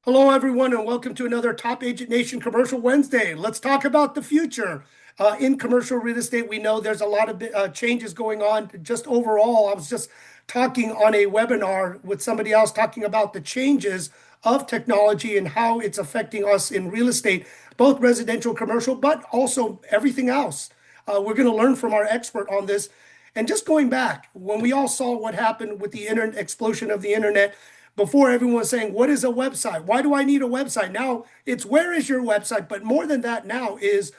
Hello, everyone, and welcome to another Top Agent Nation Commercial Wednesday. Let's talk about the future. In commercial real estate, we know there's a lot of changes going on. Just overall, I was just talking on a webinar with somebody else talking about the changes of technology and how it's affecting us in real estate, both residential, commercial, but also everything else. We're going to learn from our expert on this. And just going back, when we all saw what happened with the internet explosion of the internet, before everyone was saying, what is a website? Why do I need a website? Now it's where is your website? But more than that now is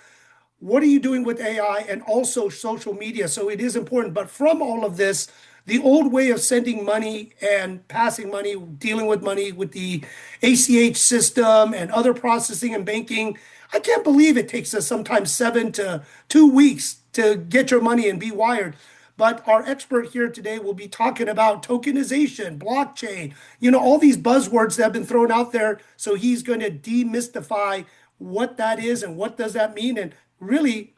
what are you doing with AI and also social media? So it is important. But from all of this, the old way of sending money and passing money, dealing with money with the ACH system and other processing and banking, I can't believe it takes us sometimes 7 to 2 weeks to get your money and be wired. But our expert here today will be talking about tokenization, blockchain, all these buzzwords that have been thrown out there. So he's going to demystify what that is and what does that mean and really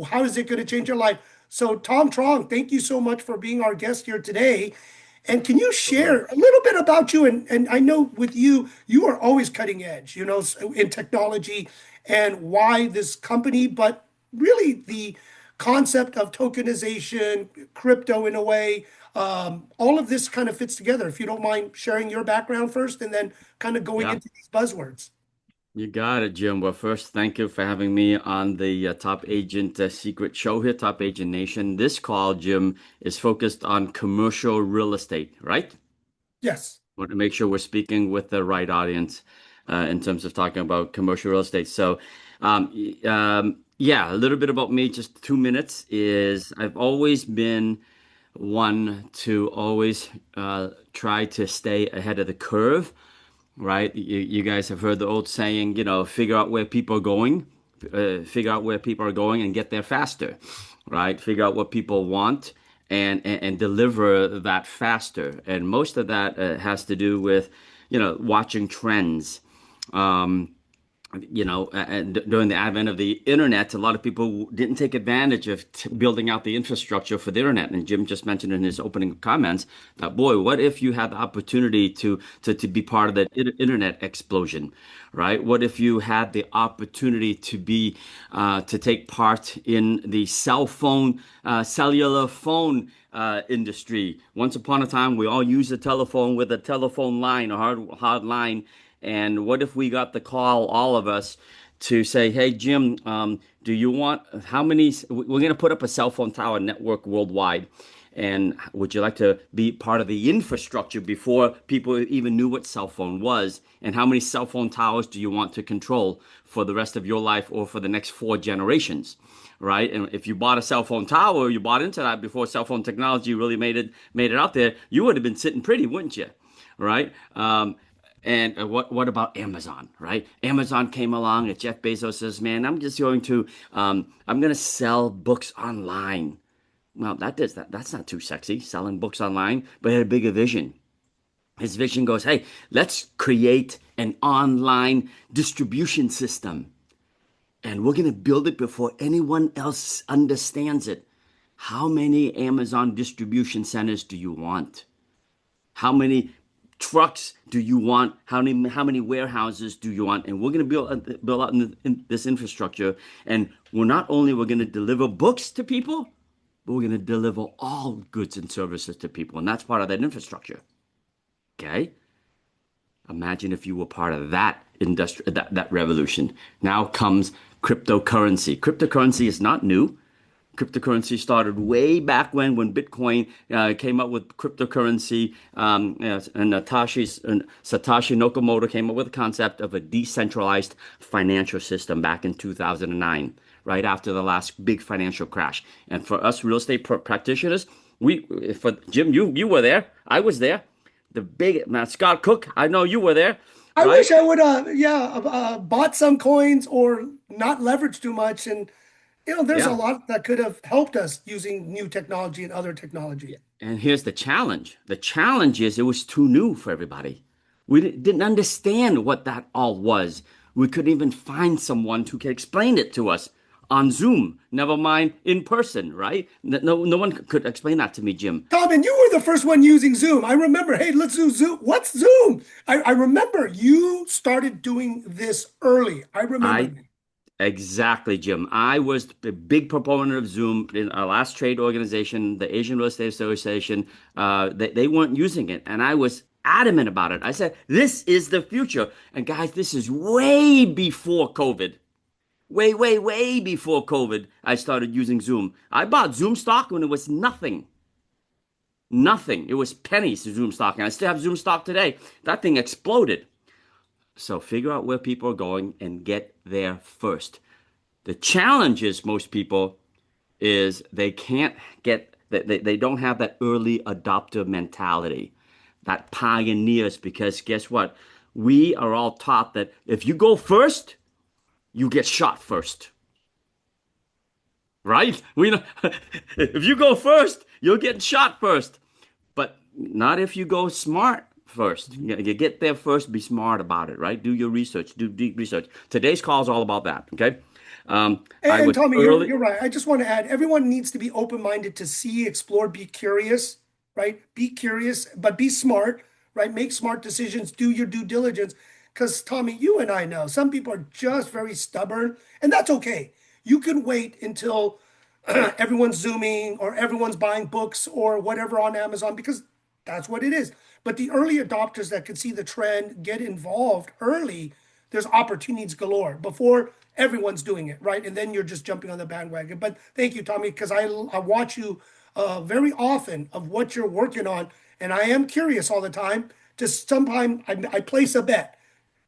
how is it going to change your life. So Tom Truong, thank you so much for being our guest here today. And can you share a little bit about you? And I know with you, you are always cutting edge, in technology and why this company, but really the concept of tokenization, crypto in a way, all of this kind of fits together. If you don't mind sharing your background first and then kind of going Yeah, into these buzzwords. you got it, Jim. Well, first, thank you for having me on the Top Agent Secret Show here, Top Agent Nation. This call, Jim, is focused on commercial real estate, right? Yes. Want to make sure we're speaking with the right audience in terms of talking about commercial real estate. So, yeah, a little bit about me, just 2 minutes, is I've always been one to always try to stay ahead of the curve, right? You guys have heard the old saying, figure out where people are going, figure out where people are going and get there faster, right? Figure out what people want and deliver that faster. And most of that has to do with, watching trends. Um, and during the advent of the internet, a lot of people didn't take advantage of building out the infrastructure for the internet. And Jim just mentioned in his opening comments that, boy, what if you had the opportunity to be part of that internet explosion, right? What if you had the opportunity to take part in the cellular phone industry? Once upon a time, we all used a telephone with a telephone line, a hard line. And what if we got the call, all of us, to say, hey, Jim, do you want how many? We're going to put up a cell phone tower network worldwide. And would you like to be part of the infrastructure before people even knew what cell phone was? And how many cell phone towers do you want to control for the rest of your life or for the next 4 generations? Right? And if you bought a cell phone tower, you bought into that before cell phone technology really made it out there, you would have been sitting pretty, wouldn't you? Right? And what about Amazon, right? Amazon came along and Jeff Bezos says, "Man, I'm going to sell books online." Well, that's not too sexy, selling books online, but he had a bigger vision. His vision goes, "Hey, let's create an online distribution system, and we're going to build it before anyone else understands it. How many Amazon distribution centers do you want? How many trucks do you want? How many warehouses do you want? And we're going to build out this infrastructure. And we're going to deliver books to people, but we're going to deliver all goods and services to people. And that's part of that infrastructure. Okay? Imagine if you were part of that industry, that revolution. Now comes cryptocurrency. Cryptocurrency is not new. Cryptocurrency started way back when Bitcoin came up with cryptocurrency, and Satoshi Nakamoto came up with the concept of a decentralized financial system back in 2009, right after the last big financial crash. And for us real estate practitioners, for Jim, you were there, I was there. The big Scott Cook, I know you were there, I right? wish I would, bought some coins or not leveraged too much. And, there's a Yeah. lot that could have helped us using new technology and other technology. Yeah. And here's the challenge. The challenge is it was too new for everybody. We didn't understand what that all was. We couldn't even find someone who could explain it to us on Zoom, never mind in person, right? No one could explain that to me, Jim. Tom, and you were the first one using Zoom. I remember, hey, let's do Zoom. What's Zoom? I remember you started doing this early. I remember I that. Exactly, Jim. I was a big proponent of Zoom in our last trade organization, the Asian Real Estate Association. They weren't using it, and I was adamant about it. I said, "This is the future." And guys, this is way before COVID. Way before COVID. I started using Zoom. I bought Zoom stock when it was nothing. Nothing. It was pennies to Zoom stock, and I still have Zoom stock today. That thing exploded. So figure out where people are going and get there first. The challenge is most people is they can't get they don't have that early adopter mentality, that pioneers, because guess what? We are all taught that if you go first, you get shot first. Right? We know if you go first, you'll get shot first. But not if you go smart first. You get there first, be smart about it, right? Do your research, do deep research. Today's call is all about that, okay? I And was Tommy, early. you're right. I just want to add, everyone needs to be open-minded to see, explore, be curious, right? Be curious, but be smart, right? Make smart decisions, do your due diligence. Because Tommy, you and I know some people are just very stubborn, and that's okay. You can wait until everyone's Zooming or everyone's buying books or whatever on Amazon because that's what it is. But the early adopters that can see the trend, get involved early, there's opportunities galore before everyone's doing it, right? And then you're just jumping on the bandwagon. But thank you, Tommy, because I watch you very often of what you're working on, and I am curious all the time. Just sometime I place a bet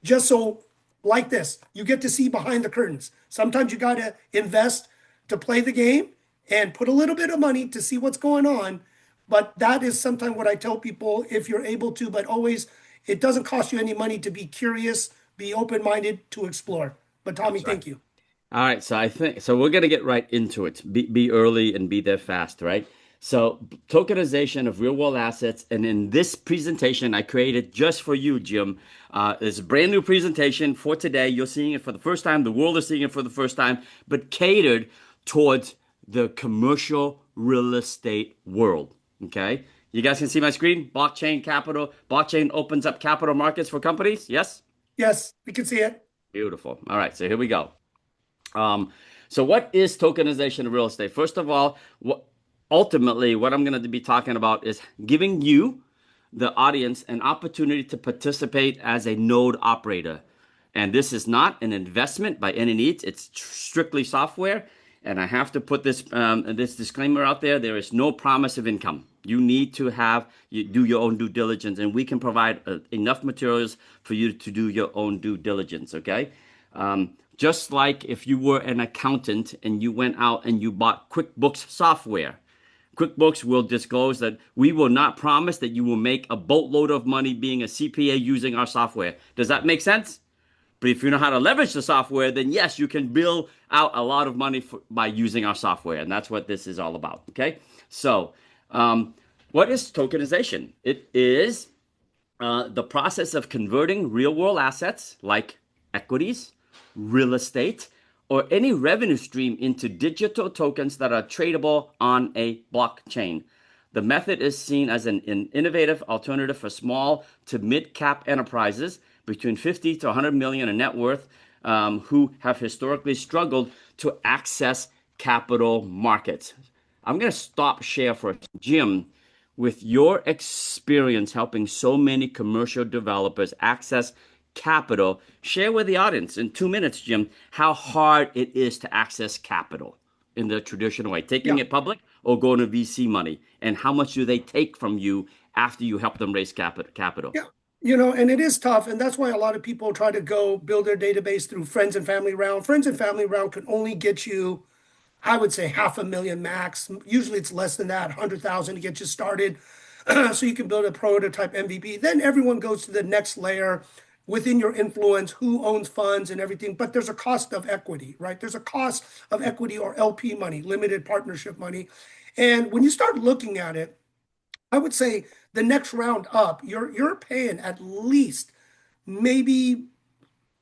just so like this, you get to see behind the curtains. Sometimes you got to invest to play the game and put a little bit of money to see what's going on. But that is sometimes what I tell people if you're able to, but always, it doesn't cost you any money to be curious, be open minded to explore. But Tommy, That's right. thank you. All right, so I think so. We're gonna get right into it. Be early and be there fast, right? So tokenization of real world assets, and in this presentation I created just for you, Jim. It's a brand new presentation for today. You're seeing it for the first time. The world is seeing it for the first time, but catered towards the commercial real estate world. Okay, you guys can see my screen. Blockchain capital. Blockchain opens up capital markets for companies. Yes, Yes, we can see it. beautiful. All right, so here we go. Um, so what is tokenization of real estate? First of all, ultimately, what I'm going to be talking about is giving you, the audience, an opportunity to participate as a node operator. And this is not an investment by any means. It's strictly software. And I have to put this disclaimer out there. There is no promise of income. You need to do your own due diligence, and we can provide enough materials for you to do your own due diligence. Okay. Just like if you were an accountant and you went out and you bought QuickBooks software. QuickBooks will disclose that we will not promise that you will make a boatload of money being a CPA using our software. Does that make sense? But if you know how to leverage the software, then yes, you can bill out a lot of money by using our software. And that's what this is all about. Okay. So, what is tokenization? It is the process of converting real world assets like equities, real estate, or any revenue stream into digital tokens that are tradable on a blockchain. The method is seen as an innovative alternative for small to mid-cap enterprises between 50 to 100 million in net worth, who have historically struggled to access capital markets. I'm going to stop share for Jim. With your experience helping so many commercial developers access capital, share with the audience in 2 minutes, Jim, how hard it is to access capital in the traditional way, taking Yeah. it public or going to VC money, and how much do they take from you after you help them raise capital? Yeah. And it is tough. And that's why a lot of people try to go build their database through friends and family round. Friends and family round can only get you, I would say, 500,000 max. Usually it's less than that, 100,000 to get you started. So you can build a prototype MVP. Then everyone goes to the next layer within your influence, who owns funds and everything. But there's a cost of equity, right? There's a cost of equity or LP money, limited partnership money. And when you start looking at it, I would say the next round up, you're paying at least maybe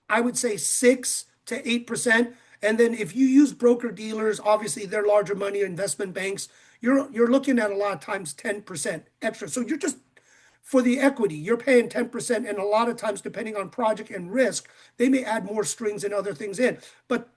I would say 6 to 8%. And then if you use broker dealers, obviously they're larger money investment banks. You're looking at a lot of times 10% extra. So you're just for the equity, you're paying 10%. And a lot of times, depending on project and risk, they may add more strings and other things in. But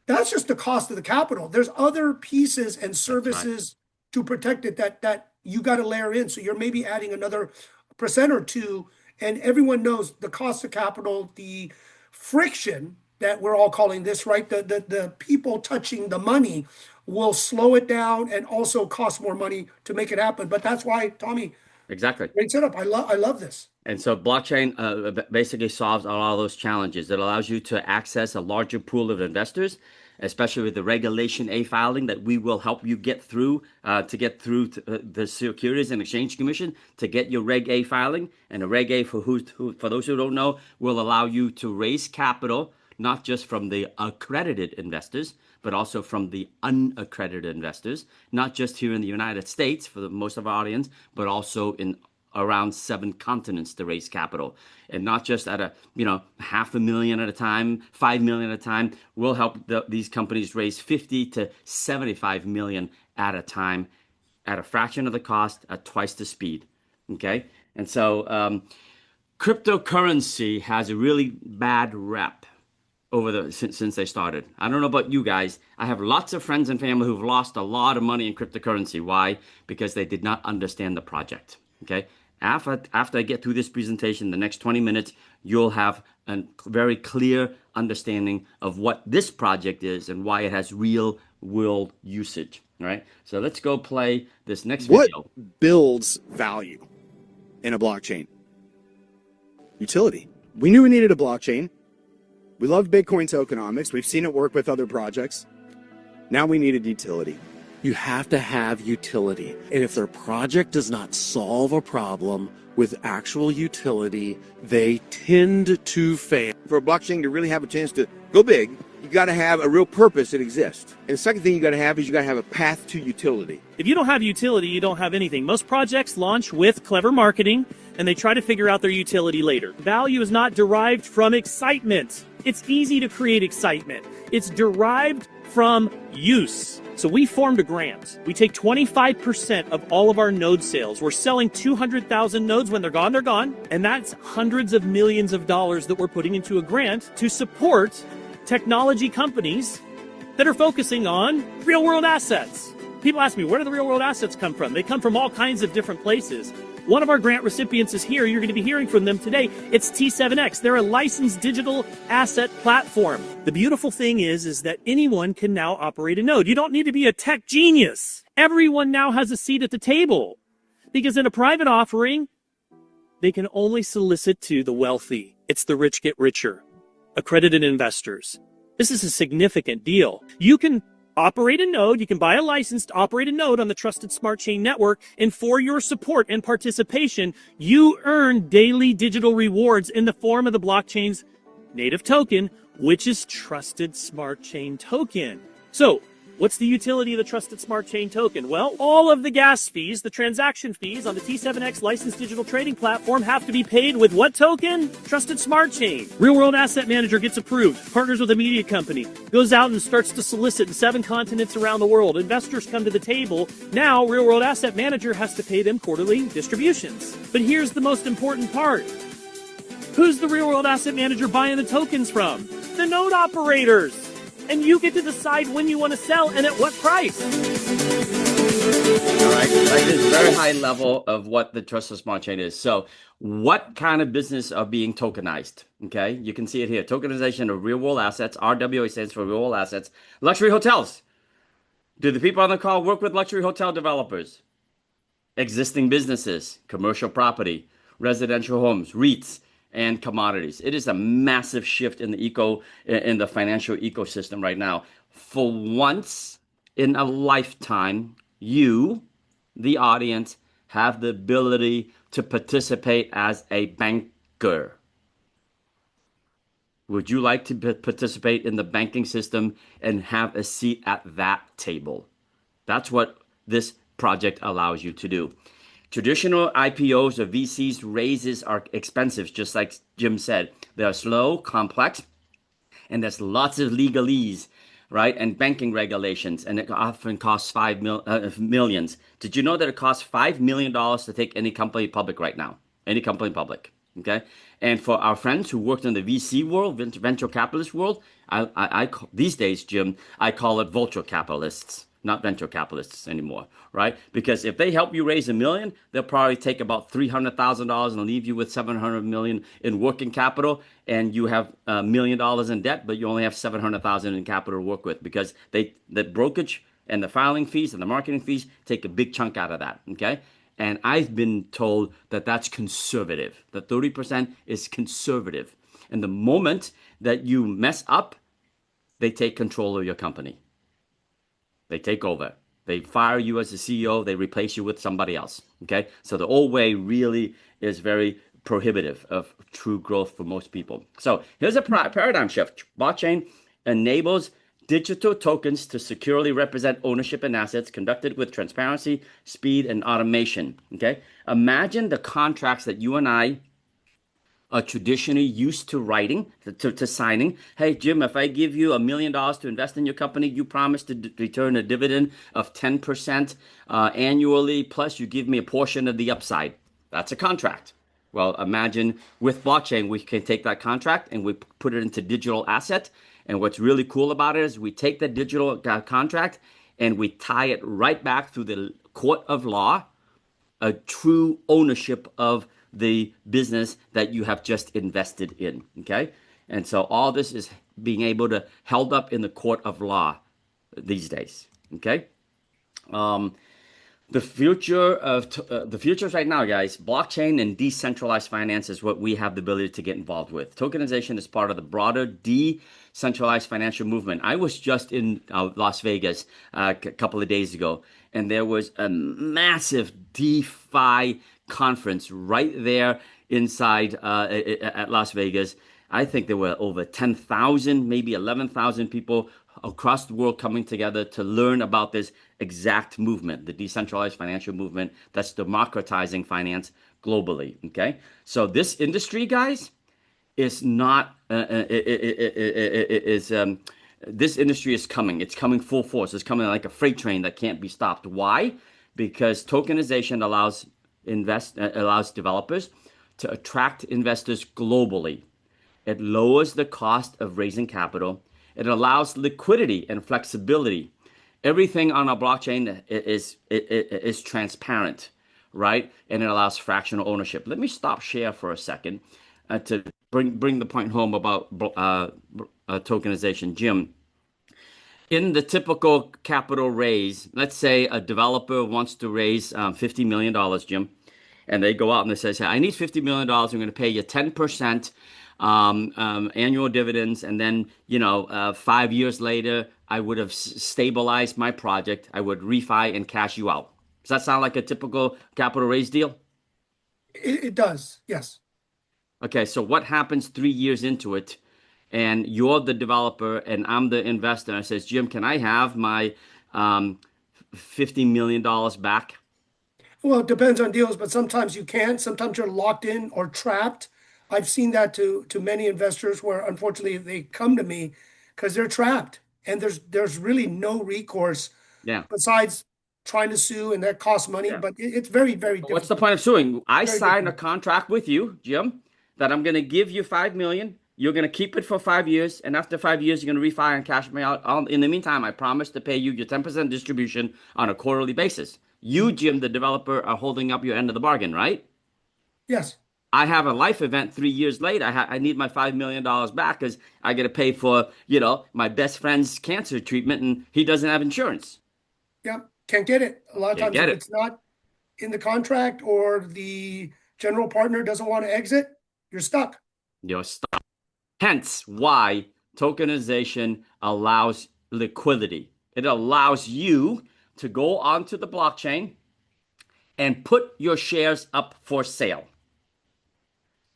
that's just the cost of the capital. There's other pieces and That's right. services to protect it that you got to layer in. So you're maybe adding another percent or two, and everyone knows the cost of capital, the friction that we're all calling this, right? The people touching the money will slow it down and also cost more money to make it happen. But that's why, Tommy, Exactly. great setup. I love this. And so blockchain basically solves a lot of those challenges. It allows you to access a larger pool of investors, especially with the Regulation A filing that we will help you get through the Securities and Exchange Commission to get your Reg A filing. And the Reg A, for those who don't know, will allow you to raise capital, not just from the accredited investors, but also from the unaccredited investors, not just here in the United States for most of our audience, but also in around 7 continents to raise capital, and not just at a $500,000 at a time, 5 million at a time. We'll help these companies raise 50 to 75 million at a time, at a fraction of the cost, at twice the speed. Okay, and so cryptocurrency has a really bad rep since they started. I don't know about you guys. I have lots of friends and family who've lost a lot of money in cryptocurrency. Why? Because they did not understand the project. Okay. After I get through this presentation, the next 20 minutes, you'll have a very clear understanding of what this project is and why it has real world usage. All right. So let's go play this next What video. builds value in a blockchain? Utility. We knew we needed a blockchain. We loved Bitcoin tokenomics. We've seen it work with other projects. Now we needed utility. You have to have utility. And if their project does not solve a problem with actual utility, they tend to fail. For a blockchain to really have a chance to go big, you got to have a real purpose that exists. And the second thing you got to have is you got to have a path to utility. If you don't have utility, you don't have anything. Most projects launch with clever marketing, and they try to figure out their utility later. Value is not derived from excitement. It's easy to create excitement. It's derived from use. So we formed a grant. We take 25% of all of our node sales. We're selling 200,000 nodes. When they're gone. And that's hundreds of millions of dollars that we're putting into a grant to support technology companies that are focusing on real-world assets. People ask me, where do the real-world assets come from? They come from all kinds of different places. One of our grant recipients is here. You're going to be hearing from them today. It's T7X. They're a licensed digital asset platform. The beautiful thing is that anyone can now operate a node. You don't need to be a tech genius. Everyone now has a seat at the table. Because in a private offering, they can only solicit to the wealthy. It's the rich get richer. Accredited investors. This is a significant deal. You can operate a node, you can buy a license to operate a node on the Trusted Smart Chain Network, and for your support and participation, you earn daily digital rewards in the form of the blockchain's native token, which is Trusted Smart Chain Token. So, what's the utility of the Trusted Smart Chain Token? Well, all of the gas fees, the transaction fees on the T7X licensed digital trading platform have to be paid with what token? Trusted Smart Chain. Real World Asset Manager gets approved, partners with a media company, goes out and starts to solicit in 7 continents around the world. Investors come to the table. Now, Real World Asset Manager has to pay them quarterly distributions. But here's the most important part. Who's the Real World Asset Manager buying the tokens from? The node operators. And you get to decide when you want to sell and at what price. All right, that is very high level of what the Trusted Smart Chain is. So what kind of business are being tokenized? Okay, you can see it here. Tokenization of real world assets. RWA stands for real world assets. Luxury hotels. Do the people on the call work with luxury hotel developers? Existing businesses, commercial property, residential homes, REITs, and commodities. It is a massive shift in the financial ecosystem right now. For once in a lifetime, you, the audience, have the ability to participate as a banker. Would you like to participate in the banking system and have a seat at that table? That's what this project allows you to do. Traditional IPOs or VCs raises are expensive, just like Jim said. They're slow, complex, and there's lots of legalese right? And banking regulations, and it often costs millions. Did you know that it costs $5 million to take any company public right now? Any company public, okay? And for our friends who worked in the VC world, venture capitalist world, these days, Jim, I call it vulture capitalists, not venture capitalists anymore, right? Because if they help you raise $1 million, they'll probably take about $300,000 and leave you with $700 million in working capital, and you have $1 million in debt, but you only have $700,000 in capital to work with because the brokerage and the filing fees and the marketing fees take a big chunk out of that, okay? And I've been told that that's conservative. The 30% is conservative. And the moment that you mess up, they take control of your company. They take over. They fire you as the CEO. They replace you with somebody else. Okay. So the old way really is very prohibitive of true growth for most people. So here's a paradigm shift. Blockchain enables digital tokens to securely represent ownership and assets conducted with transparency, speed, and automation. Okay. Imagine the contracts that you and I are traditionally used to writing, to signing. Hey, Jim, if I give you $1 million to invest in your company, you promise to return a dividend of 10% annually, plus you give me a portion of the upside. That's a contract. Well, imagine with blockchain, we can take that contract and we put it into digital asset. And what's really cool about it is we take the digital contract and we tie it right back through the court of law, a true ownership of the business that you have just invested in, okay? And so all this is being able to held up in the court of law these days, okay? The future is right now, guys. Blockchain and decentralized finance is what we have the ability to get involved with. Tokenization is part of the broader decentralized financial movement. I was just in Las Vegas a couple of days ago, and there was a massive DeFi conference right there inside at Las Vegas. I think there were over 10,000, maybe 11,000 people across the world coming together to learn about this exact movement, the decentralized financial movement that's democratizing finance globally. Okay, so this industry, guys, is not this industry is coming. It's coming full force. It's coming like a freight train that can't be stopped. Why? Because tokenization allows developers to attract investors globally. It lowers the cost of raising capital. It allows liquidity and flexibility. Everything on a blockchain is transparent, right? And it allows fractional ownership. Let me stop share for a second to bring the point home about tokenization. Jim, in the typical capital raise, let's say a developer wants to raise $50 million, Jim, and they go out and they say, hey, I need $50 million. I'm going to pay you 10% annual dividends. And then, 5 years later, I would have stabilized my project. I would refi and cash you out. Does that sound like a typical capital raise deal? It does, yes. Okay, so what happens 3 years into it? And you're the developer and I'm the investor. I says, Jim, can I have my $50 million back? Well, it depends on deals, but sometimes you can't. Sometimes you're locked in or trapped. I've seen that to many investors where unfortunately they come to me because they're trapped and there's really no recourse Yeah. besides trying to sue, and that costs money. Yeah. But it's very, very difficult. What's the point of suing? I Very signed a difficult. contract with you, Jim, that I'm going to give you $5 million. You're going to keep it for 5 years, and after 5 years, you're going to refi and cash me out. In the meantime, I promise to pay you your 10% distribution on a quarterly basis. You, Jim, the developer, are holding up your end of the bargain, right? Yes. I have a life event 3 years later. I need my $5 million back because I got to pay for, my best friend's cancer treatment, and he doesn't have insurance. Yeah. Can't get it. A lot of Can't times get if it. it's not in the contract or the general partner doesn't want to exit, you're stuck. You're stuck. Hence why tokenization allows liquidity. It allows you to go onto the blockchain and put your shares up for sale.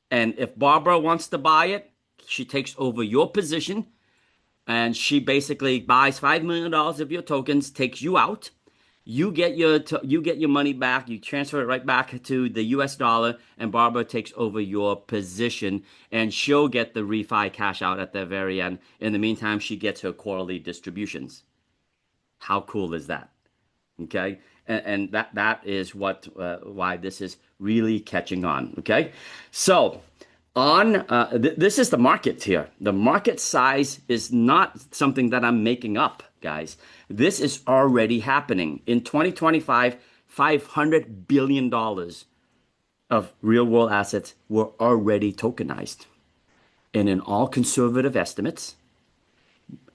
And if Barbara wants to buy it, she takes over your position and she basically buys $5 million of your tokens, takes you out. You get your money back. You transfer it right back to the U.S. dollar, and Barbara takes over your position, and she'll get the refi cash out at the very end. In the meantime, she gets her quarterly distributions. How cool is that? Okay, and that is what why this is really catching on. Okay, so on this is the market here. The market size is not something that I'm making up, guys. This is already happening in 2025. $500 billion of real world assets were already tokenized, and in all conservative estimates,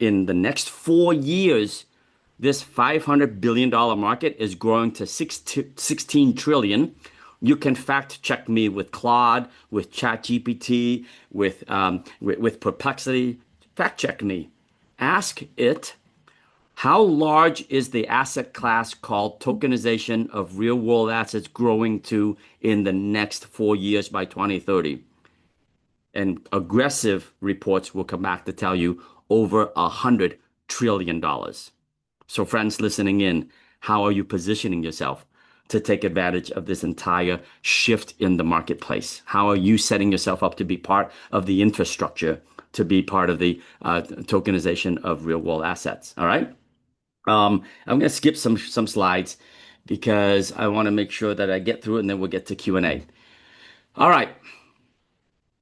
in the next 4 years, this $500 billion market is growing to 16 trillion. You can fact check me with Claude, with ChatGPT, with Perplexity. Fact check me. Ask it, how large is the asset class called tokenization of real world assets growing to in the next 4 years by 2030? And aggressive reports will come back to tell you over $100 trillion. So friends listening in, how are you positioning yourself to take advantage of this entire shift in the marketplace? How are you setting yourself up to be part of the infrastructure, to be part of the tokenization of real world assets? All right. I'm going to skip some slides because I want to make sure that I get through it, and then we'll get to Q&A. All right.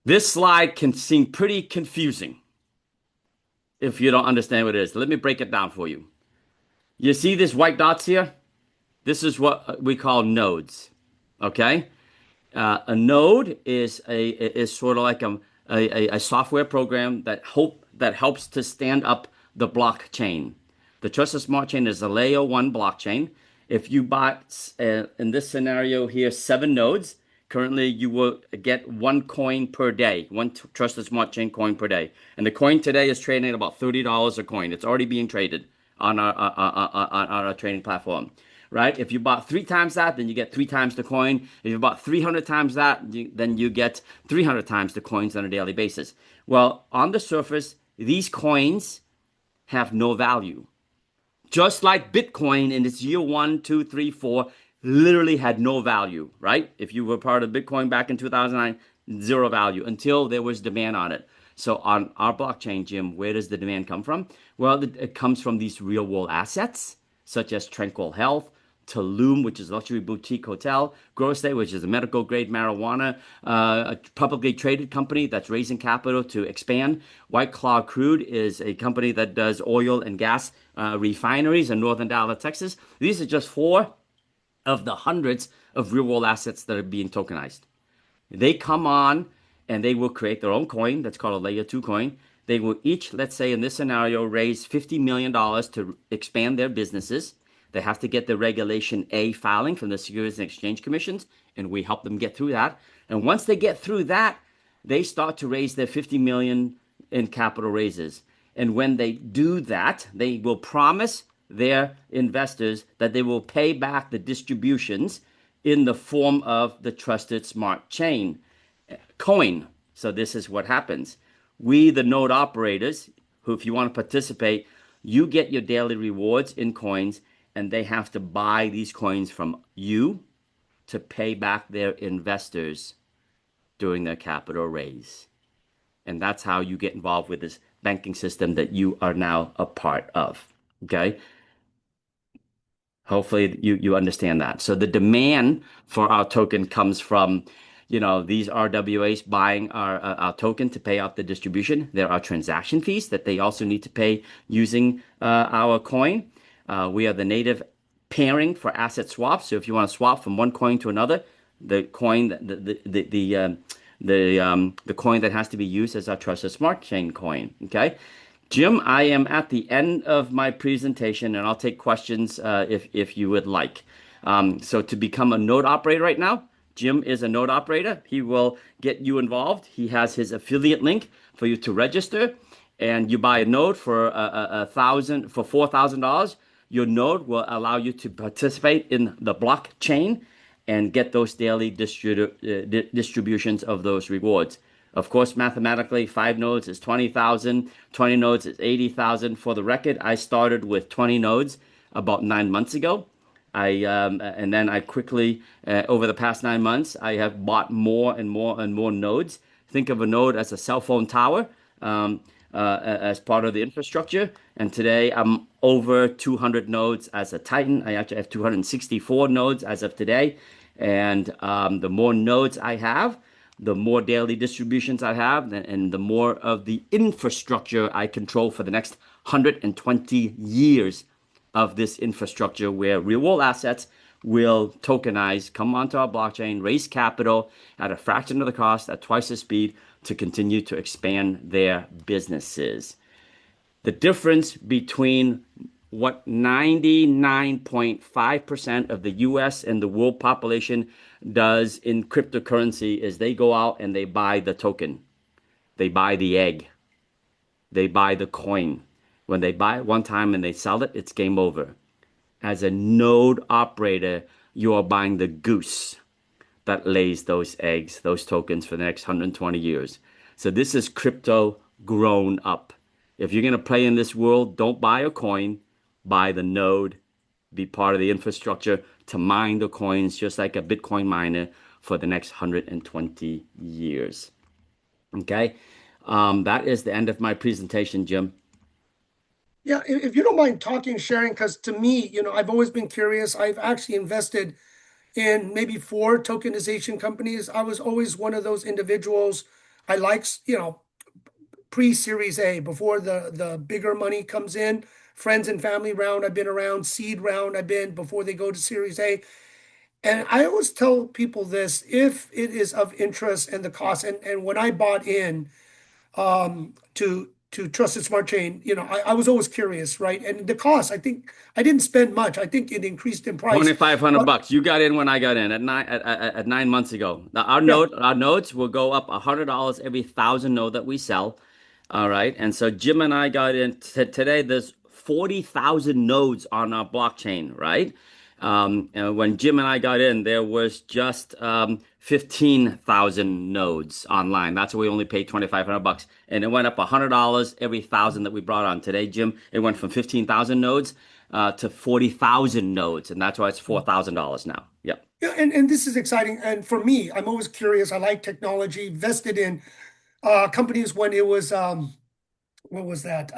This slide can seem pretty confusing if you don't understand what it is. Let me break it down for you. You see these white dots here? This is what we call nodes. Okay, a node is sort of like a software program that helps to stand up the blockchain. The Trusted Smart Chain is a layer 1 blockchain. If you bought in this scenario here 7 nodes, currently you will get 1 coin per day, 1 Trusted Smart Chain coin per day, and the coin today is trading at about $30 a coin. It's already being traded on our trading platform, right? If you bought 3 times that, then you get 3 times the coin. If you bought 300 times that, then you get 300 times the coins on a daily basis. Well, on the surface, these coins have no value. Just like Bitcoin in its year 1, 2, 3, 4, literally had no value, right? If you were part of Bitcoin back in 2009, 0 value until there was demand on it. So on our blockchain, Jim, where does the demand come from? Well, it comes from these real world assets, such as Tranquil Health, Tulum, which is a luxury boutique hotel, Grow Estate, which is a medical grade marijuana, a publicly traded company that's raising capital to expand. White Claw Crude is a company that does oil and gas refineries in northern Dallas, Texas. These are just 4 of the hundreds of real world assets that are being tokenized. They come on and they will create their own coin that's called a layer 2 coin. They will each, let's say in this scenario, raise $50 million to expand their businesses. They have to get the Regulation A filing from the Securities and Exchange Commissions, and we help them get through that. And once they get through that, they start to raise their $50 million in capital raises. And when they do that, they will promise their investors that they will pay back the distributions in the form of the Trusted Smart Chain coin. So this is what happens. We, the node operators, who if you want to participate, you get your daily rewards in coins, and they have to buy these coins from you to pay back their investors during their capital raise. And that's how you get involved with this banking system that you are now a part of. Okay? Hopefully you understand that. So the demand for our token comes from, these RWAs buying our token to pay out the distribution. There are transaction fees that they also need to pay using our coin. We are the native pairing for asset swaps. So if you want to swap from one coin to another, the coin the coin that has to be used is our Trusted Smart Chain coin. Okay, Jim, I am at the end of my presentation, and I'll take questions if you would like. So to become a node operator right now, Jim is a node operator. He will get you involved. He has his affiliate link for you to register, and you buy a node for $4,000. Your node will allow you to participate in the blockchain and get those daily distributions of those rewards. Of course, mathematically, 5 nodes is 20,000, 20 nodes is 80,000. For the record, I started with 20 nodes about 9 months ago. And then I quickly, over the past 9 months, I have bought more and more and more nodes. Think of a node as a cell phone tower, as part of the infrastructure. And today I'm over 200 nodes as a Titan. I actually have 264 nodes as of today. And the more nodes I have, the more daily distributions I have, and the more of the infrastructure I control for the next 120 years of this infrastructure, where real world assets will tokenize, come onto our blockchain, raise capital at a fraction of the cost, at twice the speed, to continue to expand their businesses. The difference between what 99.5% of the US and the world population does in cryptocurrency is they go out and they buy the token, they buy the egg, they buy the coin. When they buy it one time and they sell it, it's game over. As a node operator, you are buying the goose that lays those eggs, those tokens for the next 120 years. So this is crypto grown up. If you're going to play in this world, don't buy a coin, buy the node, be part of the infrastructure to mine the coins just like a Bitcoin miner for the next 120 years. Okay? That is the end of my presentation, Jim. Yeah, if you don't mind talking, sharing, because to me, I've always been curious. I've actually invested in maybe 4 tokenization companies. I was always one of those individuals. I like, pre-Series A, before the bigger money comes in. Friends and family round, I've been around. Seed round, I've been before they go to Series A. And I always tell people this, if it is of interest and the cost, and when I bought in to Trusted Smart Chain, I was always curious, right? And the cost, I think I didn't spend much. I think it increased in price. 2,500 But bucks. You got in when I got in at 9 months ago. Now yeah, our nodes will go up $100 every 1,000 node that we sell. All right. And so Jim and I got in today. There's 40,000 nodes on our blockchain, right? And when Jim and I got in, there was just 15,000 nodes online. That's why we only paid 2,500 bucks, and it went up $100 every 1,000 that we brought on today. Jim, it went from 15,000 nodes to 40,000 nodes, and that's why it's $4,000 now. Yep. yeah, and this is exciting. And for me, I'm always curious. I like technology. Vested in companies when it was what was that?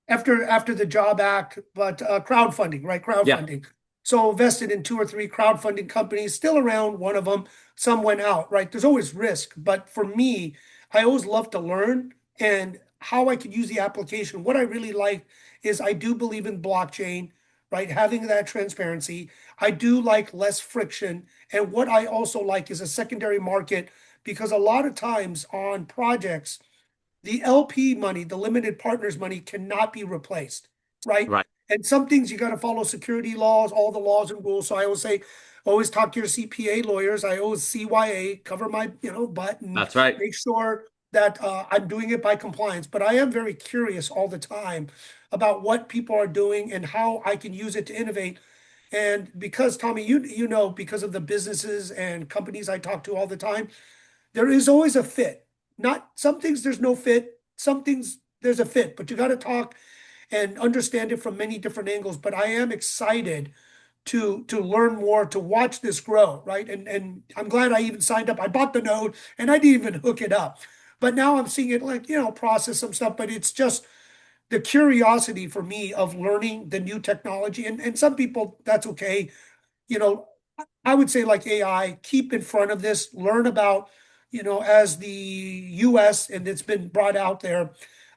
After the Job Act, but crowdfunding, right? Yeah. Crowdfunding. So vested in 2 or 3 crowdfunding companies, still around. One of them, some went out, right? There's always risk, but for me, I always love to learn and how I could use the application. What I really like is I do believe in blockchain, right? Having that transparency. I do like less friction, and what I also like is a secondary market because a lot of times on projects the LP money, the limited partners money cannot be replaced, right? Right. And some things you got to follow security laws, all the laws and rules. So I always say, always talk to your CPA lawyers. I always CYA, cover my, butt and That's right. make sure that I'm doing it by compliance. But I am very curious all the time about what people are doing and how I can use it to innovate. And because Tommy, because of the businesses and companies I talk to all the time, there is always a fit. Not some things there's no fit, some things there's a fit, but you got to talk and understand it from many different angles. But I am excited to learn more, to watch this grow, right? And I'm glad I even signed up. I bought the node and I didn't even hook it up. But now I'm seeing it like, process some stuff, but it's just the curiosity for me of learning the new technology. And some people, that's okay. You know, I would say like AI, keep in front of this, learn about, as the US, and it's been brought out there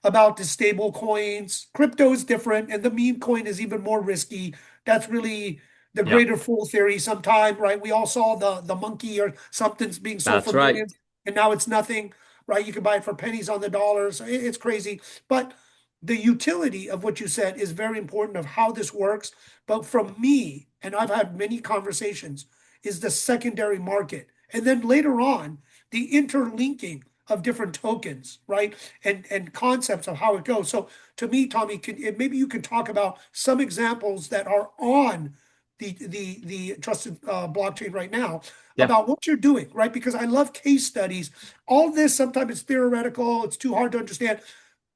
about the stable coins. Crypto is different, and the meme coin is even more risky. That's really the Yeah. greater fool theory sometime, right? We all saw the monkey or something's being sold for That's right. millions, and now it's nothing, right? You can buy it for pennies on the dollar. So it's crazy. But the utility of what you said is very important of how this works. But from me, and I've had many conversations, is the secondary market. And then later on, the interlinking of different tokens, right? And concepts of how it goes. So to me, Tommy, maybe you can talk about some examples that are on the trusted blockchain right now Yeah. about what you're doing, right? Because I love case studies. All this sometimes it's theoretical, it's too hard to understand.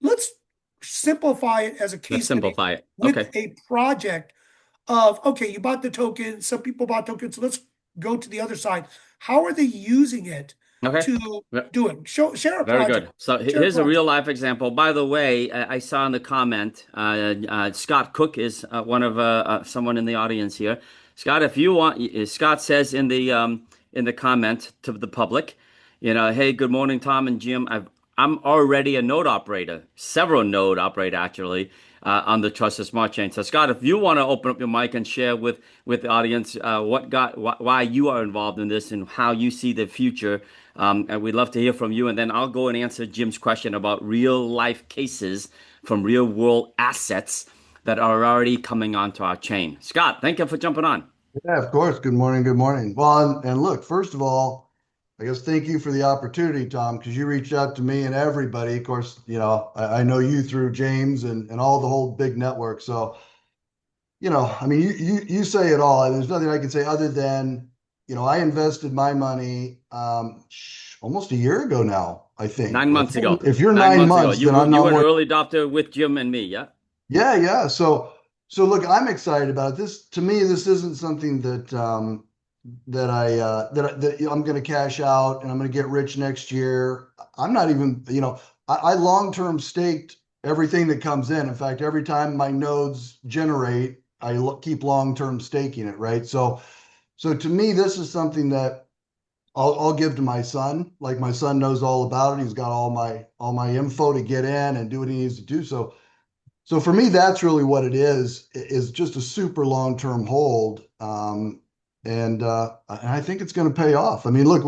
Let's simplify it as a Let's case study simplify it. with Okay. a project of, okay, you bought the token, some people bought tokens, so let's go to the other side. How are they using it Okay. to Ve- do it? Share a Very project. good. So Share a here's a real project. life example. By the way, I saw in the comment, Scott Cook is one of someone in the audience here. Scott, if you want, Scott says in the comment to the public, hey, good morning, Tom and Jim. I'm already a node operator, several node operator actually, on the Trusted Smart Chain. So Scott, if you want to open up your mic and share with the audience why you are involved in this and how you see the future, and we'd love to hear from you. And then I'll go and answer Jim's question about real life cases from real world assets that are already coming onto our chain. Scott, thank you for jumping on. Yeah, of course. Good morning. Good morning. Well, and look, first of all, I guess thank you for the opportunity, Tom, because you reached out to me and everybody. Of course, I know you through James and all the whole big network. So, I mean, you say it all. There's nothing I can say other than, I invested my money almost a year ago now, I think. 9 months ago. If you're Nine nine months ago. months, then I'm You not were an more. early adopter with Jim and me, yeah? Yeah, yeah. So look, I'm excited about it. This to me, this isn't something that I'm going to cash out and I'm going to get rich next year. I'm not even, I long-term staked everything that comes in. In fact, every time my nodes generate, keep long-term staking it, right? So to me, this is something that I'll give to my son. Like my son knows all about it. He's got all my info to get in and do what he needs to do. So for me, that's really what it is just a super long-term hold. And I think it's going to pay off. I mean, look,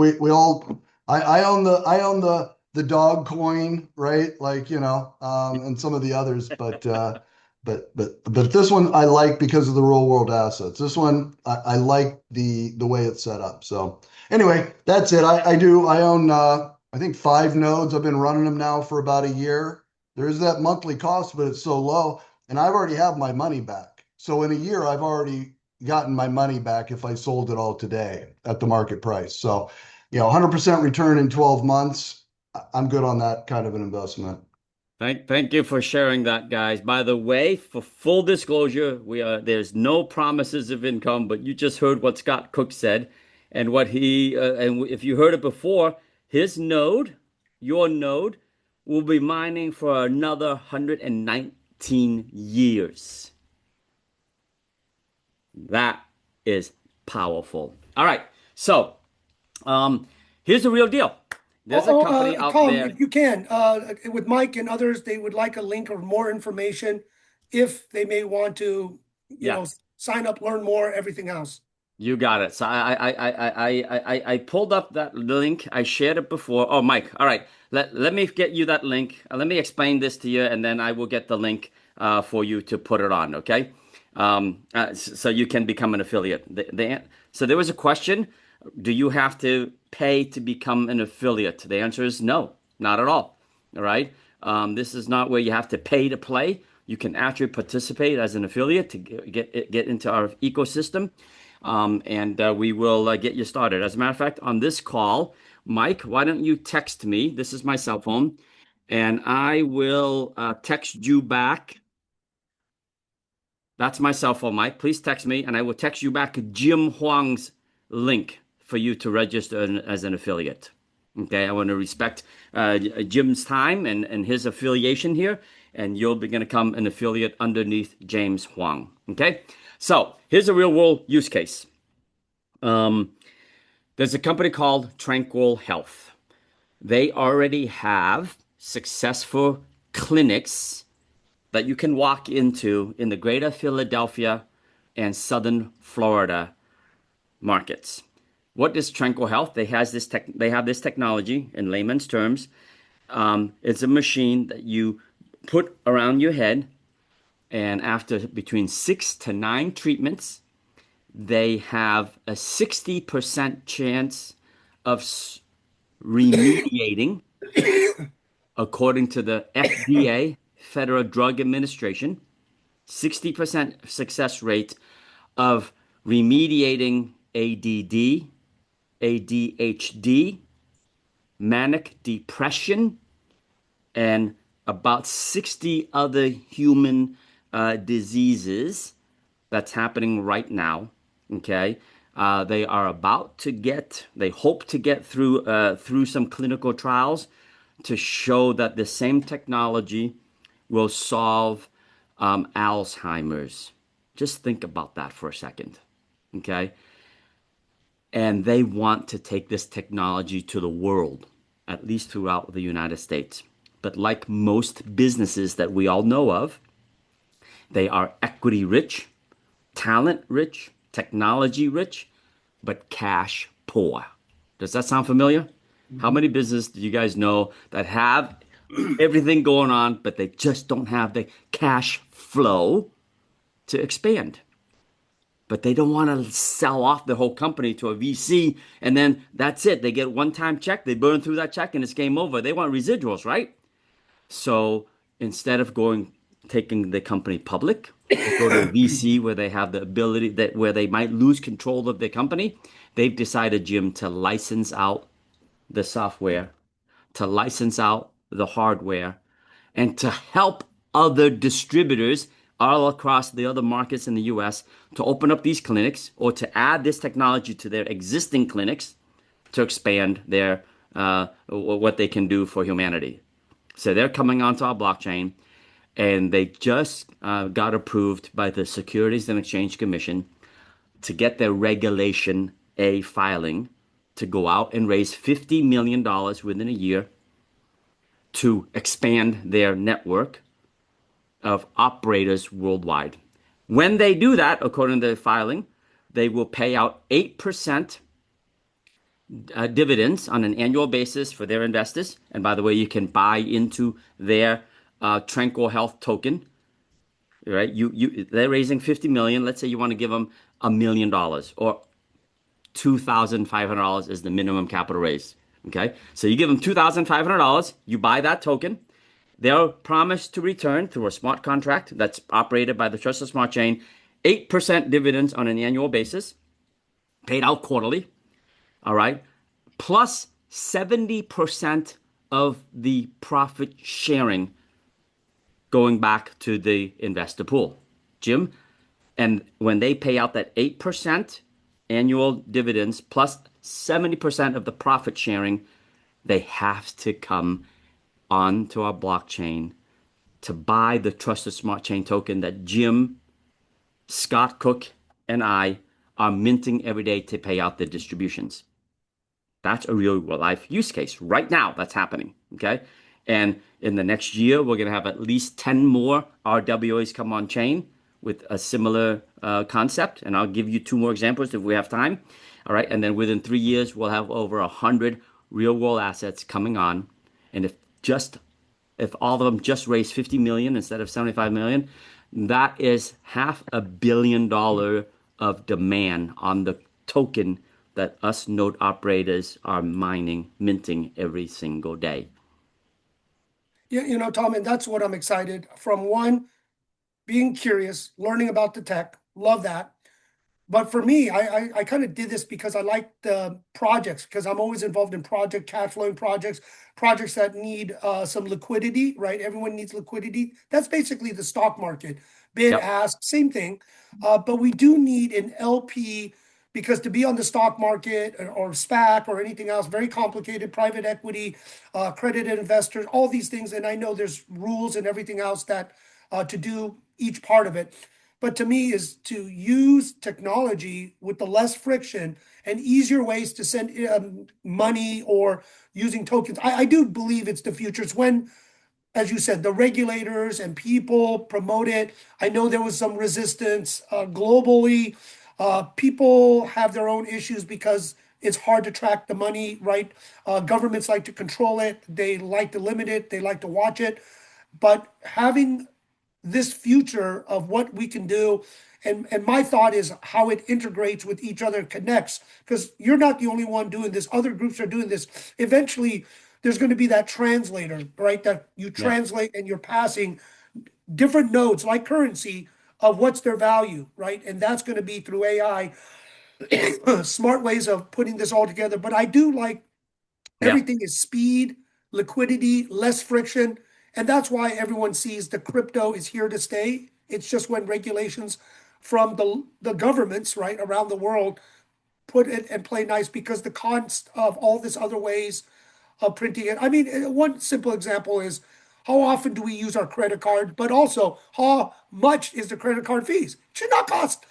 I own the dog coin, right? Like, and some of the others, but this one I like because of the real world assets. This one I like the way it's set up. So anyway, that's it. I own I think 5 nodes. I've been running them now for about a year. There's that monthly cost, but it's so low, and I've already have my money back. So in a year, I've already gotten my money back if I sold it all today at the market price. So, 100% return in 12 months. I'm good on that kind of an investment. Thank you for sharing that, guys. By the way, for full disclosure, there's no promises of income, but you just heard what Scott Cook said, and and if you heard it before, your node, will be mining for another 119 years. That is powerful. All right, so here's the real deal. There's a company out Tom, there. if you can, with Mike and others, they would like a link or more information if they may want to, Yeah. sign up, learn more, everything else. You got it. So I pulled up that link. I shared it before. Oh, Mike. All right. Let me get you that link. Let me explain this to you, and then I will get the link for you to put it on. Okay. So you can become an affiliate. So there was a question. Do you have to pay to become an affiliate? The answer is no, not at all. All right. This is not where you have to pay to play. You can actually participate as an affiliate to get into our ecosystem. And we will get you started. As a matter of fact, on this call, Mike, why don't you text me? This is my cell phone, and I will text you back. That's my cell phone, Mike. Please text me, and I will text you back Jim Huang's link for you to register as an affiliate. Okay, I want to respect Jim's time and his affiliation here, and you'll be going to become an affiliate underneath James Huang. Okay, so here's a real world use case. There's a company called Tranquil Health. They already have successful clinics that you can walk into in the greater Philadelphia and southern Florida markets. What is Tranquil Health? They have this technology in layman's terms. It's a machine that you put around your head, and after between 6 to 9 treatments, they have a 60% chance of remediating, according to the FDA, Federal Drug Administration, 60% success rate of remediating ADD, ADHD, manic depression, and about 60 other human diseases that's happening right now. Okay. They are about to they hope to get through some clinical trials to show that the same technology will solve Alzheimer's. Just think about that for a second. Okay. And they want to take this technology to the world, at least throughout the United States. But like most businesses that we all know of, they are equity rich, talent rich, technology rich, but cash poor. Does that sound familiar? How many businesses do you guys know that have everything going on, but they just don't have the cash flow to expand? But they don't want to sell off the whole company to a VC, and then that's it. They get one-time check, they burn through that check, and it's game over. They want residuals, right? So instead of taking the company public, they go to a VC where they have the ability where they might lose control of their company. They've decided, Jim, to license out the software, to license out the hardware, and to help other distributors all across the other markets in the US to open up these clinics or to add this technology to their existing clinics to expand their what they can do for humanity. So they're coming onto our blockchain, and they just got approved by the Securities and Exchange Commission to get their Regulation A filing to go out and raise $50 million within a year to expand their network of operators worldwide. When they do that, according to the filing, they will pay out 8% dividends on an annual basis for their investors. And by the way, you can buy into their Tranquil Health token, right? They're raising 50 million. Let's say you want to give them $1 million or $2,500 is the minimum capital raise. Okay, so you give them $2,500. You buy that token. They'll promise to return through a smart contract that's operated by the Trusted Smart Chain 8% dividends on an annual basis, paid out quarterly. All right, plus 70% of the profit sharing going back to the investor pool. Jim, and when they pay out that 8% annual dividends plus 70% of the profit sharing, they have to come onto our blockchain to buy the Trusted Smart Chain token that Jim, Scott Cook, and I are minting every day to pay out the distributions. That's a real life use case. Right now, that's happening. Okay. And in the next year, we're going to have at least 10 more RWAs come on chain with a similar concept. And I'll give you 2 more examples if we have time. All right. And then within 3 years, we'll have over 100 real world assets coming on. And if all of them just raise 50 million instead of 75 million, that is $500 million of demand on the token that us node operators are minting every single day. Yeah, Tom, and that's what I'm excited from. One, being curious, learning about the tech, love that. But for me, I kind of did this because I like the projects, because I'm always involved in cash flowing projects that need some liquidity, right? Everyone needs liquidity. That's basically the stock market, bid, Yep. ask, same thing. But we do need an LP, because to be on the stock market or SPAC or anything else, very complicated, private equity, accredited investors, all these things. And I know there's rules and everything else that to do each part of it. But to me is to use technology with the less friction and easier ways to send money or using tokens. I do believe it's the future. It's when, as you said, the regulators and people promote it. I know there was some resistance globally. People have their own issues because it's hard to track the money, right? Governments like to control it. They like to limit it. They like to watch it. But having this future of what we can do, and my thought is how it integrates with each other and connects, because you're not the only one doing this. Other groups are doing this. Eventually, there's going to be that translator, right? That you translate and you're passing different nodes like currency of what's their value, right? And that's going to be through AI, smart ways of putting this all together. But I do like Yeah. everything is speed, liquidity, less friction. And that's why everyone sees the crypto is here to stay. It's just when regulations from the governments, right, around the world put it and play nice because the cost of all this other ways of printing it. I mean, one simple example is how often do we use our credit card, but also how much is the credit card fees? It should not cost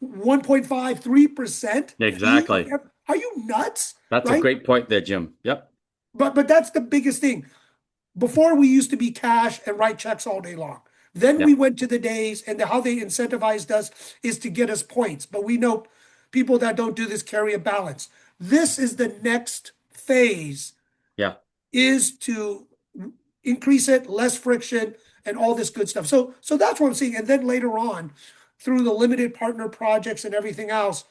1.5, 3% fee. Exactly. Are you nuts? That's a Right? great point there, Jim. Yep. But that's the biggest thing. Before we used to be cash and write checks all day long. Then we Yep. went to the days, and how they incentivized us is to get us points. But we know people that don't do this carry a balance. This is the next phase, Yeah. is to increase it, less friction, and all this good stuff. So that's what I'm seeing. And then later on, through the limited partner projects and everything else,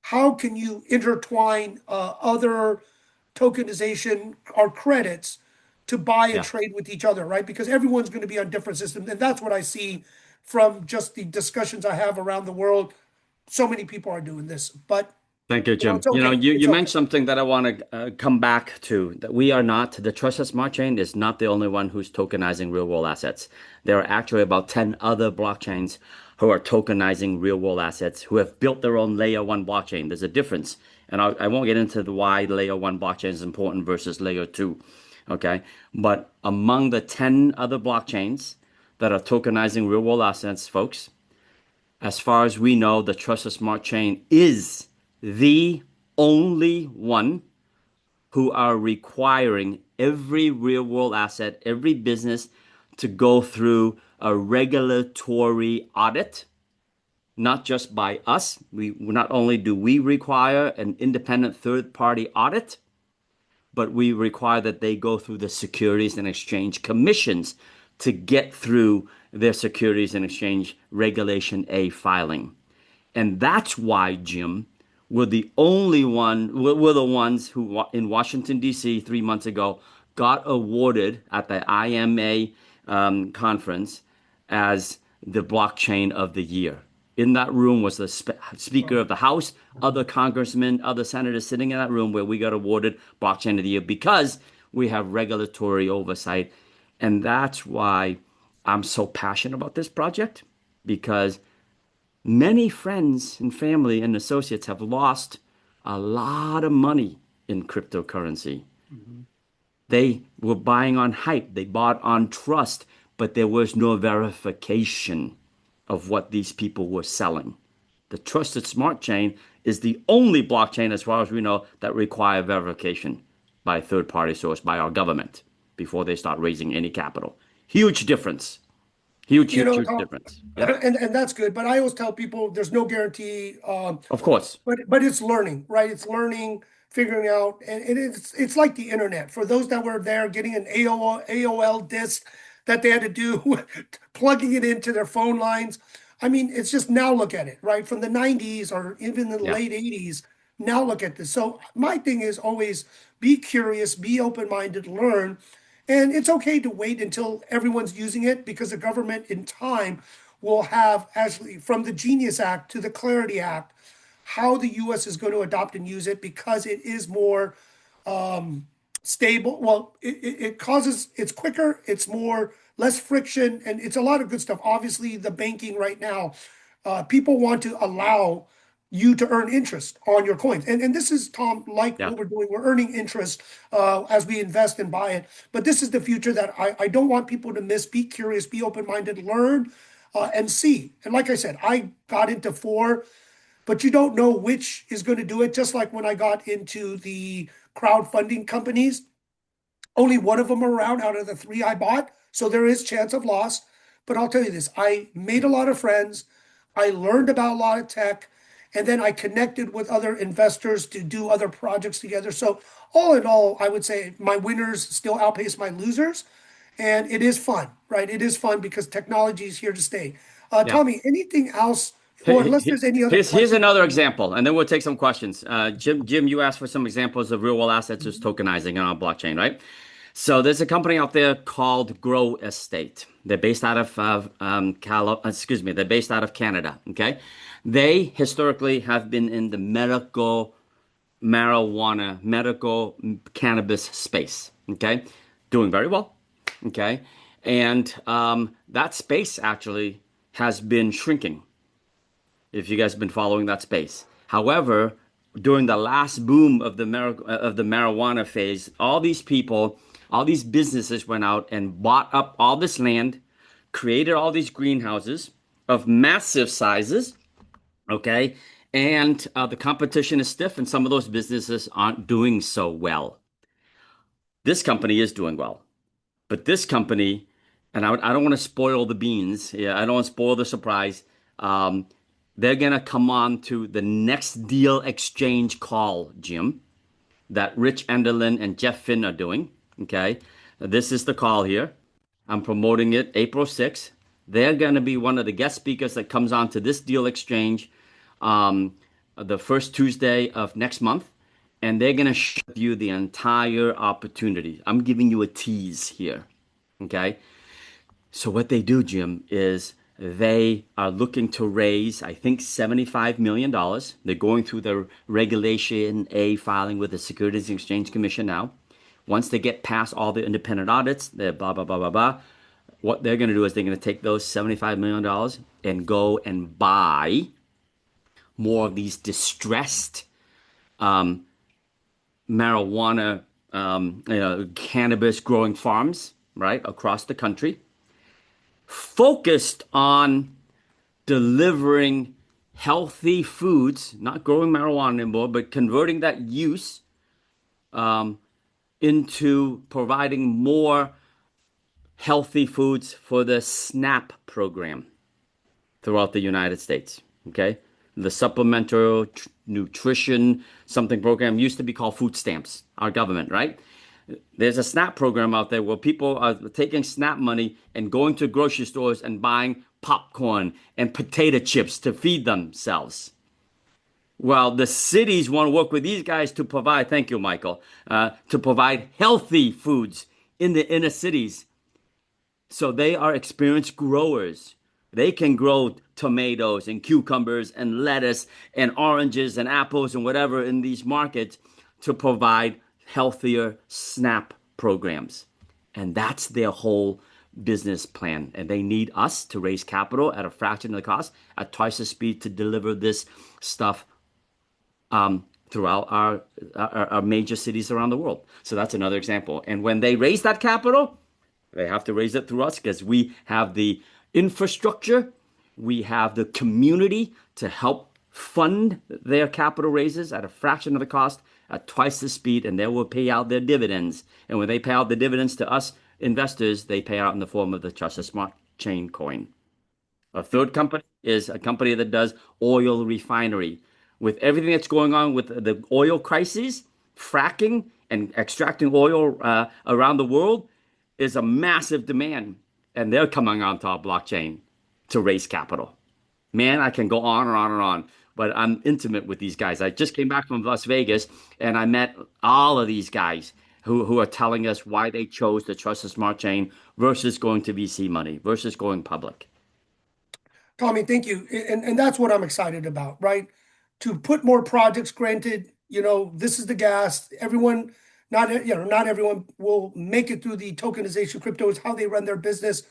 how can you intertwine other tokenization or credits to buy and Yeah. trade with each other, right? Because everyone's going to be on different systems. And that's what I see from just the discussions I have around the world. So many people are doing this, but Thank you, it's Jim. okay. You, It's you mentioned okay. something that I want to come back to, that we are not, the Trusted Smart Chain is not the only one who's tokenizing real world assets. There are actually about 10 other blockchains who are tokenizing real world assets, who have built their own layer one blockchain. There's a difference. And I won't get into the why layer one blockchain is important versus layer two. Okay. But among the 10 other blockchains that are tokenizing real world assets, folks, as far as we know, the Trusted Smart Chain is the only one who are requiring every real world asset, every business to go through a regulatory audit, not just by us. We not only do we require an independent third party audit, but we require that they go through the Securities and Exchange Commissions to get through their Securities and Exchange Regulation A filing. And that's why, Jim, we're the ones who in Washington, D.C. 3 months ago got awarded at the IMA conference as the blockchain of the year. In that room was the Speaker of the House, other congressmen, other senators sitting in that room where we got awarded blockchain of the year because we have regulatory oversight. And that's why I'm so passionate about this project, because many friends and family and associates have lost a lot of money in cryptocurrency. They were buying on hype, they bought on trust, but there was no verification of what these people were selling. The Trusted Smart Chain is the only blockchain, as far as we know, that require verification by a third party source, by our government, before they start raising any capital. Huge difference. Huge, You huge, know, huge Tom, difference. Yep. and that's good. But I always tell people there's no guarantee. Of course. But it's learning, right? It's learning, figuring out, and it's like the internet. For those that were there, getting an AOL disk that they had to do, plugging it into their phone lines. I mean, it's just, now look at it, right? From the 90s or even the Yeah. late 80s. Now look at this. So my thing is always be curious, be open-minded, learn. And it's okay to wait until everyone's using it, because the government in time will have, actually, from the Genius Act to the Clarity Act, how the US is going to adopt and use it, because it is more stable. Well, it causes, it's quicker, it's more, less friction, and it's a lot of good stuff. Obviously, the banking right now, people want to allow you to earn interest on your coins. And this is, Tom, like Yeah. what we're doing. We're earning interest as we invest and buy it. But this is the future that I don't want people to miss. Be curious, be open-minded, learn, and see. And like I said, I got into four, but you don't know which is going to do it. Just like when I got into the crowdfunding companies, only one of them are around out of the three I bought. So there is chance of loss. But I'll tell you this, I made a lot of friends. I learned about a lot of tech. And then I connected with other investors to do other projects together. So all in all, I would say my winners still outpace my losers. And it is fun, right? It is fun because technology is here to stay. Yeah. Tommy, anything else? Or He- unless he- there's any other Here's questions. another example, and then we'll take some questions. Jim, you asked for some examples of real world assets as tokenizing on a blockchain, right? So there's a company out there called Grow Estate. They're based out of they're based out of Canada. Okay, they historically have been in the medical cannabis space. Okay, doing very well. Okay, and that space actually has been shrinking if you guys have been following that space. However, during the last boom of the marijuana phase, all these people, all these businesses went out and bought up all this land, created all these greenhouses of massive sizes, okay? And the competition is stiff, and some of those businesses aren't doing so well. This company is doing well, but this company, and I don't want to spoil the beans. Yeah, I don't want to spoil the surprise. Um, they're gonna come on to the next deal exchange call, Jim, that Rich Enderlin and Jeff Finn are doing. Okay, this is the call here. I'm promoting it April 6th. They're gonna be one of the guest speakers that comes on to this deal exchange um, the first Tuesday of next month, and they're gonna show you the entire opportunity. I'm giving you a tease here. Okay. So what they do, Jim, is they are looking to raise, I think, $75 million. They're going through the Regulation A filing with the Securities and Exchange Commission now. Once they get past all the independent audits, they're blah, blah, blah, blah, blah. What they're going to do is they're going to take those $75 million and go and buy more of these distressed marijuana, cannabis growing farms, right, across the country, focused on delivering healthy foods, not growing marijuana anymore, but converting that use into providing more healthy foods for the SNAP program throughout the United States. Okay. The supplemental nutrition something program used to be called food stamps, our government, right? There's a SNAP program out there where people are taking SNAP money and going to grocery stores and buying popcorn and potato chips to feed themselves. Well, the cities want to work with these guys to provide, thank you, Michael, to provide healthy foods in the inner cities. So they are experienced growers. They can grow tomatoes and cucumbers and lettuce and oranges and apples and whatever in these markets to provide healthier SNAP programs. And that's their whole business plan. And they need us to raise capital at a fraction of the cost, at twice the speed to deliver this stuff throughout our major cities around the world. So that's another example. And when they raise that capital, they have to raise it through us because we have the infrastructure, we have the community to help fund their capital raises at a fraction of the cost, at twice the speed, and they will pay out their dividends. And when they pay out the dividends to us investors, they pay out in the form of the Trusted Smart Chain coin. A third company is a company that does oil refinery. With everything that's going on with the oil crisis, fracking and extracting oil around the world is a massive demand. And they're coming onto our blockchain to raise capital. Man, I can go on and on and on, but I'm intimate with these guys. I just came back from Las Vegas and I met all of these guys who are telling us why they chose the Trusted Smart Chain versus going to VC money, versus going public. Tommy, thank you. And that's what I'm excited about, right? To put more projects, granted, this is the gas. Everyone, not everyone will make it through the tokenization. Crypto is how they run their business.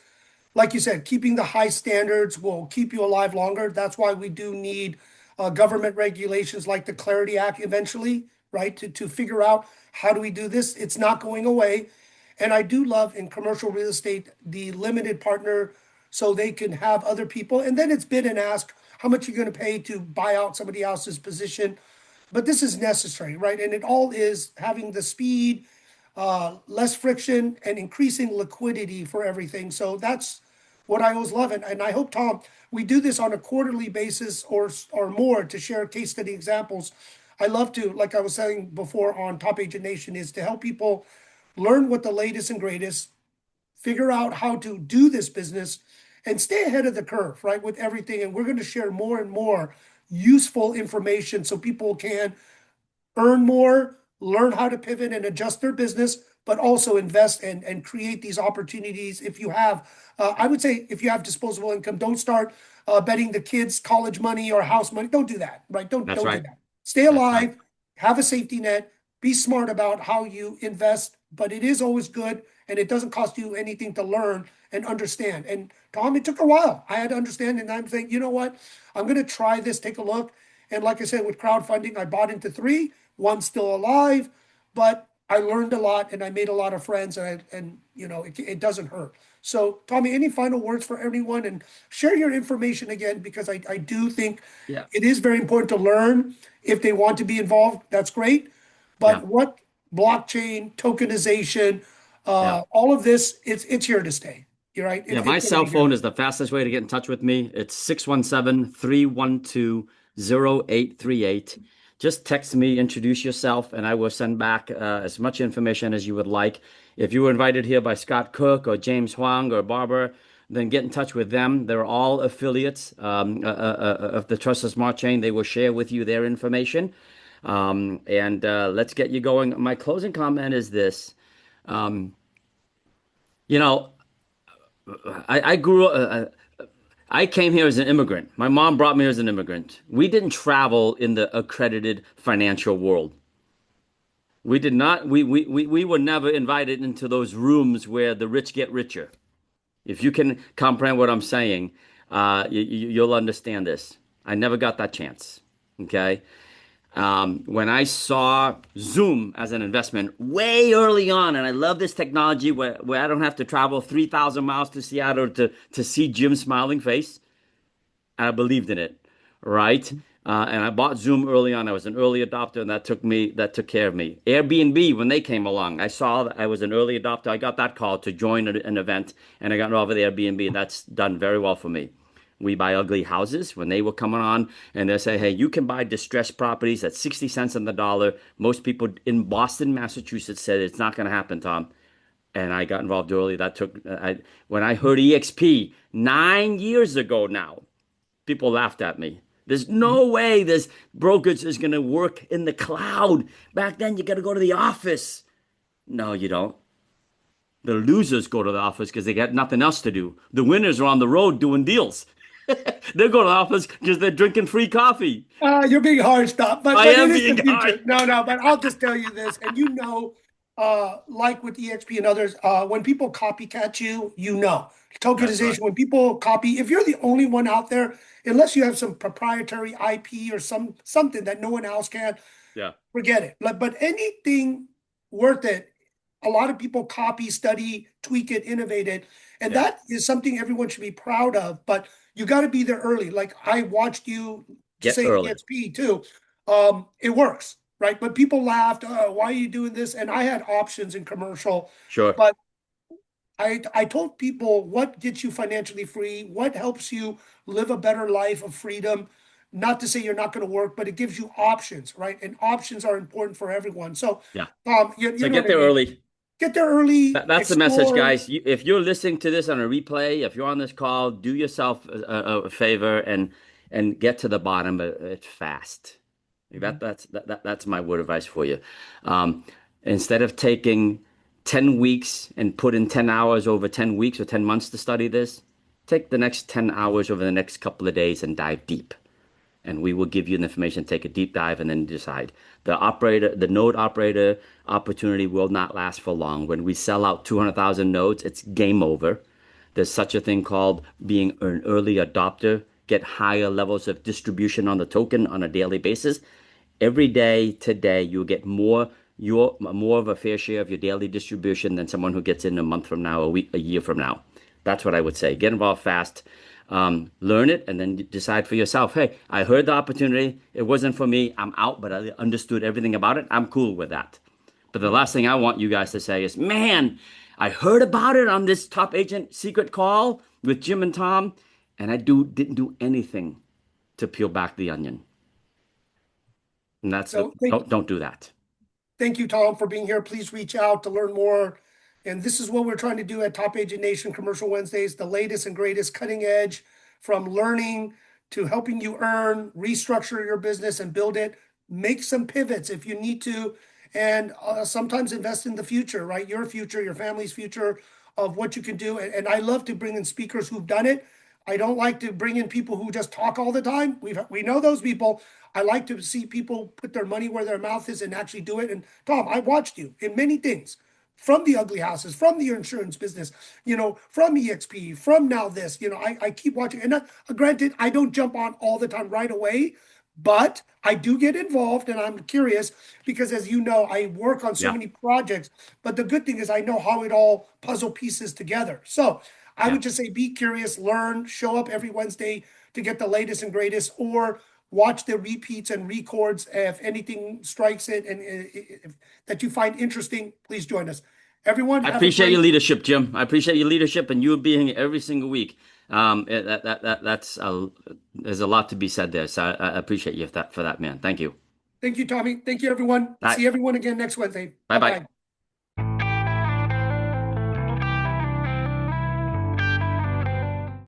Like you said, keeping the high standards will keep you alive longer. That's why we do need government regulations like the Clarity Act eventually, right? To figure out how do we do this. It's not going away. And I do love in commercial real estate, the limited partner, so they can have other people. And then it's bid and ask how much you're going to pay to buy out somebody else's position. But this is necessary, right? And it all is having the speed, less friction, and increasing liquidity for everything. So that's what I always love. And I hope, Tom, we do this on a quarterly basis or more to share case study examples. I love to, like I was saying before on Top Agent Nation, is to help people learn what the latest and greatest, figure out how to do this business, and stay ahead of the curve, right, with everything. And we're going to share more and more useful information so people can earn more, learn how to pivot and adjust their business, but also invest and create these opportunities. If you have, I would say, if you have disposable income, don't start betting the kids' college money or house money. Don't do that, right? Don't That's do right. that. Stay That's right. alive, have a safety net, be smart about how you invest, but it is always good and it doesn't cost you anything to learn and understand. And Tom, it took a while. I had to understand, and I'm thinking, you know what? I'm going to try this, take a look. And like I said, with crowdfunding, I bought into three, one's still alive, but I learned a lot and I made a lot of friends, and it doesn't hurt. So, Tommy, any final words for everyone, and share your information again, because I do think Yeah. it is very important to learn if they want to be involved. That's great. Yeah. But what blockchain, tokenization, Yeah. all of this, it's here to stay. You're right. Yeah, It's my going to cell be here. phone is the fastest way to get in touch with me. It's 617-312-0838. Just text me, introduce yourself, and I will send back as much information as you would like. If you were invited here by Scott Cook or James Huang or Barbara, then get in touch with them. They're all affiliates of the Trusted Smart Chain. They will share with you their information. And let's get you going. My closing comment is this. Um, you know, I grew up. I came here as an immigrant. My mom brought me here as an immigrant. We didn't travel in the accredited financial world. We did not. We were never invited into those rooms where the rich get richer. If you can comprehend what I'm saying, you'll understand this. I never got that chance. Okay. When I saw Zoom as an investment way early on, and I love this technology where I don't have to travel 3,000 miles to Seattle to see Jim's smiling face, and I believed in it, right? And I bought Zoom early on. I was an early adopter, and that took care of me. Airbnb, when they came along, I saw that I was an early adopter. I got that call to join an event, and I got involved with Airbnb, and that's done very well for me. We Buy Ugly Houses, when they were coming on, and they say, hey, you can buy distressed properties at 60 cents on the dollar. Most people in Boston, Massachusetts said it's not going to happen, Tom. And I got involved early. When I heard EXP 9 years ago now, people laughed at me. There's no way this brokerage is going to work in the cloud. Back then, you got to go to the office. No, you don't. The losers go to the office because they got nothing else to do. The winners are on the road doing deals. They're going to the office because they're drinking free coffee. You're being harsh, stop. But I it am is the being future. harsh. No, but I'll just tell you this, and like with EXP and others, when people copycat you, That's right. tokenization. When people copy, if you're the only one out there, unless you have some proprietary IP or something that no one else can, Yeah. forget it. But anything worth it, a lot of people copy, study, tweak it, innovate it, and Yeah. that is something everyone should be proud of. But you got to be there early. Like I watched you to Get say early. EXP too. It works, right? But people laughed, why are you doing this? And I had options in commercial, Sure. but I told people what gets you financially free, what helps you live a better life of freedom. Not to say you're not going to work, but it gives you options, right? And options are important for everyone. So, Yeah. you So know get what I there mean. early. Get there early, That's the message, explore. guys. If you're listening to this on a replay, if you're on this call, do yourself a favor and get to the bottom of it fast. That's my word of advice for you. Instead of taking 10 weeks and put in 10 hours over 10 weeks or 10 months to study this, take the next 10 hours over the next couple of days and dive deep. And we will give you the information, take a deep dive, and then decide. The node operator opportunity will not last for long. When we sell out 200,000 nodes, it's game over. There's such a thing called being an early adopter, get higher levels of distribution on the token on a daily basis. Every day today, you'll get more of a fair share of your daily distribution than someone who gets in a month from now, a week, a year from now. That's what I would say. Get involved fast. Learn it and then decide for yourself. Hey, I heard the opportunity. It wasn't for me. I'm out, but I understood everything about it. I'm cool with that. But the last thing I want you guys to say is, man, I heard about it on this top agent secret call with Jim and Tom, and I didn't do anything to peel back the onion. And So don't do that. thank you, Tom, for being here. Please reach out to learn more. And this is what we're trying to do at Top Agent Nation Commercial Wednesdays, the latest and greatest cutting edge, from learning to helping you earn, restructure your business and build it, make some pivots if you need to, and sometimes invest in the future, right? Your future, your family's future, of what you can do. And I love to bring in speakers who've done it. I don't like to bring in people who just talk all the time. We know those people. I like to see people put their money where their mouth is and actually do it. And Tom, I watched you in many things, from the ugly houses, from the insurance business, from EXP, from now this, I keep watching. And granted, I don't jump on all the time right away, but I do get involved and I'm curious because, as you know, I work on so Yeah. many projects. But the good thing is I know how it all puzzle pieces together. So I would just say be curious, learn, show up every Wednesday to get the latest and greatest, or watch the repeats and records. If anything strikes it and that you find interesting, please join us. Everyone, I have a appreciate your great. leadership, Jim. I appreciate your leadership and you being here every single week. There's a lot to be said there. So I appreciate you for that, man. Thank you. Thank you, Tommy. Thank you, everyone. Bye. See everyone again next Wednesday. Bye bye. Bye-bye.